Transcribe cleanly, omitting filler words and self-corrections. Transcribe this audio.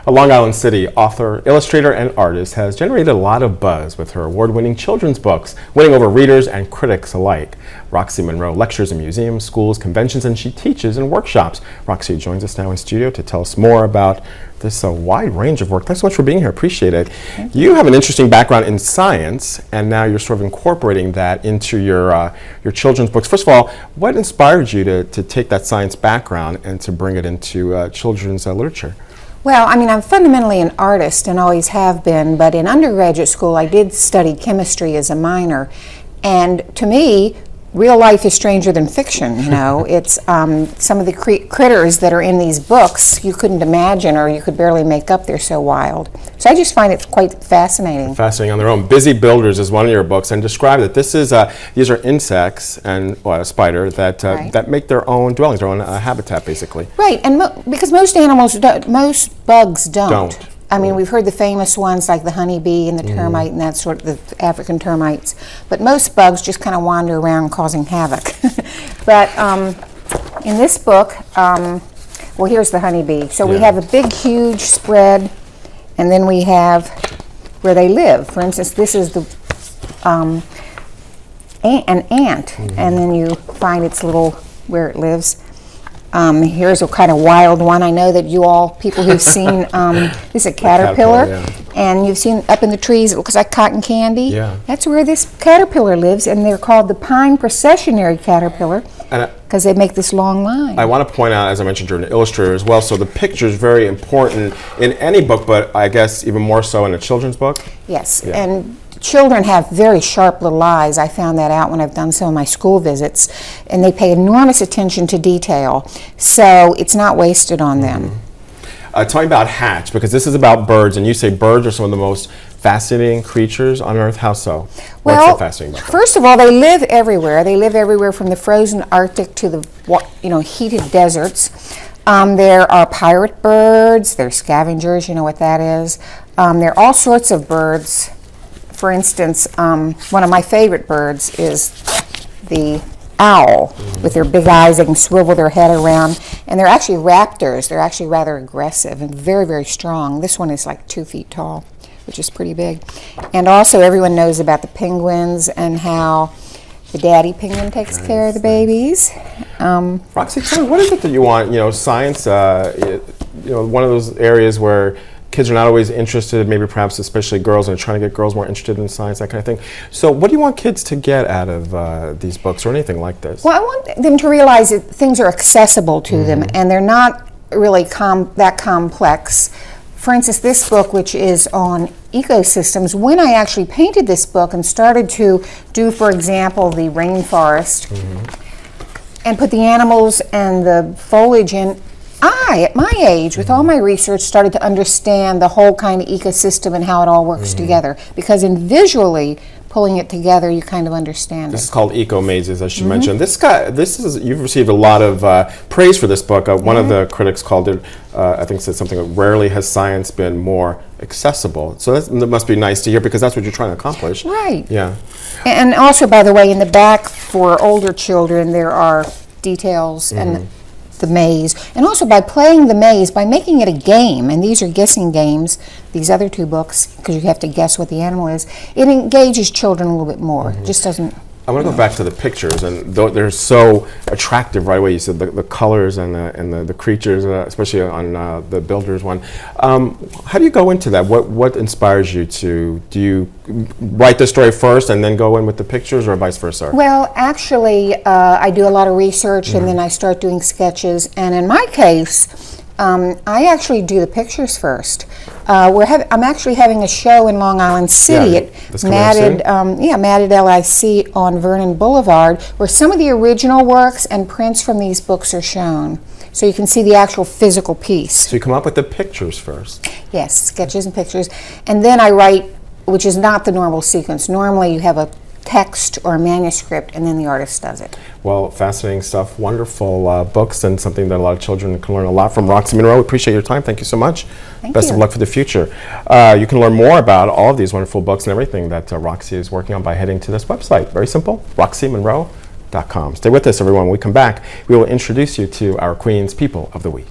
A Long Island City author, illustrator, and artist has generated a lot of buzz with her award-winning children's books, winning over readers and critics alike. Roxie Munro lectures in museums, schools, conventions, and she teaches in workshops. Roxie joins us now in studio to tell us more about this wide range of work. Thanks so much for being here. Appreciate it. You have an interesting background in science, and now you're sort of incorporating that into your children's books. First of all, what inspired you to take that science background and to bring it into children's literature? Well, I mean, I'm fundamentally an artist and always have been, but in undergraduate school I did study chemistry as a minor, and to me, real life is stranger than fiction, you know. It's some of the critters that are in these books you couldn't imagine or you could barely make up. They're so wild. So I just find it quite fascinating. Fascinating on their own. Busy Builders is one of your books, and describe that this is these are insects and a spider that Right. that make their own dwellings, their own habitat, basically. Right, and because most bugs don't. I mean, we've heard the famous ones like the honeybee and the termite and that sort of the African termites, but most bugs just kind of wander around causing havoc. But in this book, well, here's the honeybee. So we have a big, huge spread, and then we have where they live. For instance, this is the an ant, and then you find its little where it lives. Here's a kind of wild one. I know that you all, people who've seen, this is a caterpillar, and you've seen up in the trees, it looks like cotton candy. Yeah. That's where this caterpillar lives, and they're called the pine processionary caterpillar because they make this long line. I want to point out, as I mentioned, you're an illustrator as well, so the picture is very important in any book, but I guess even more so in a children's book. Yes, and children have very sharp little eyes. I found that out when I've done some of my school visits, and they pay enormous attention to detail, so it's not wasted on them. Tell me about Hatch, because this is about birds, and you say birds are some of the most fascinating creatures on Earth. How so? Well, what's so fascinating about them? first of all, they live everywhere. They live everywhere from the frozen Arctic to the heated deserts. There are pirate birds. They're scavengers. You know what that is. There are all sorts of birds. For instance, one of my favorite birds is the owl with their big eyes. They can swivel their head around, and they're actually raptors. They're actually rather aggressive and very, very strong. This one is like 2 feet tall, which is pretty big. And also everyone knows about the penguins and how the daddy penguin takes care of the babies. Roxie, tell me, what is it that you want, science, one of those areas where kids are not always interested, maybe perhaps especially girls, and trying to get girls more interested in science, that kind of thing. So what do you want kids to get out of these books or anything like this? Well, I want them to realize that things are accessible to them, and they're not really that complex. For instance, this book, which is on ecosystems, when I actually painted this book and started to do, for example, the rainforest, and put the animals and the foliage in, at my age, with all my research, started to understand the whole kind of ecosystem and how it all works together. Because in visually pulling it together, you kind of understand This it. is called Eco Mazes, as you mentioned. You've received a lot of praise for this book. One of the critics called it, I think said something like, rarely has science been more accessible. So that must be nice to hear, because that's what you're trying to accomplish. Right. Yeah. And also, by the way, in the back for older children, there are details and the maze. And also, by playing the maze, by making it a game, and these are guessing games, these other 2 books, because you have to guess what the animal is, it engages children a little bit more. It just doesn't... I want to go back to the pictures, and they're so attractive right away. You said the colors and the creatures, especially on the Builders one. How do you go into that? What inspires you to? Do you write the story first and then go in with the pictures, or vice versa? Well, actually, I do a lot of research, and then I start doing sketches. And in my case, I actually do the pictures first. I'm actually having a show in Long Island City at Matted LIC on Vernon Boulevard, where some of the original works and prints from these books are shown. So you can see the actual physical piece. So you come up with the pictures first. Yes, sketches and pictures. And then I write, which is not the normal sequence. Normally you have a text or a manuscript, and then the artist does it. Well, fascinating stuff, wonderful books, and something that a lot of children can learn a lot from. Roxie Munro, appreciate your time. Thank you so much. Best of luck for the future. You can learn more about all of these wonderful books and everything that Roxie is working on by heading to this website. Very simple, roxiemunro.com. Stay with us, everyone. When we come back, we will introduce you to our Queen's People of the Week.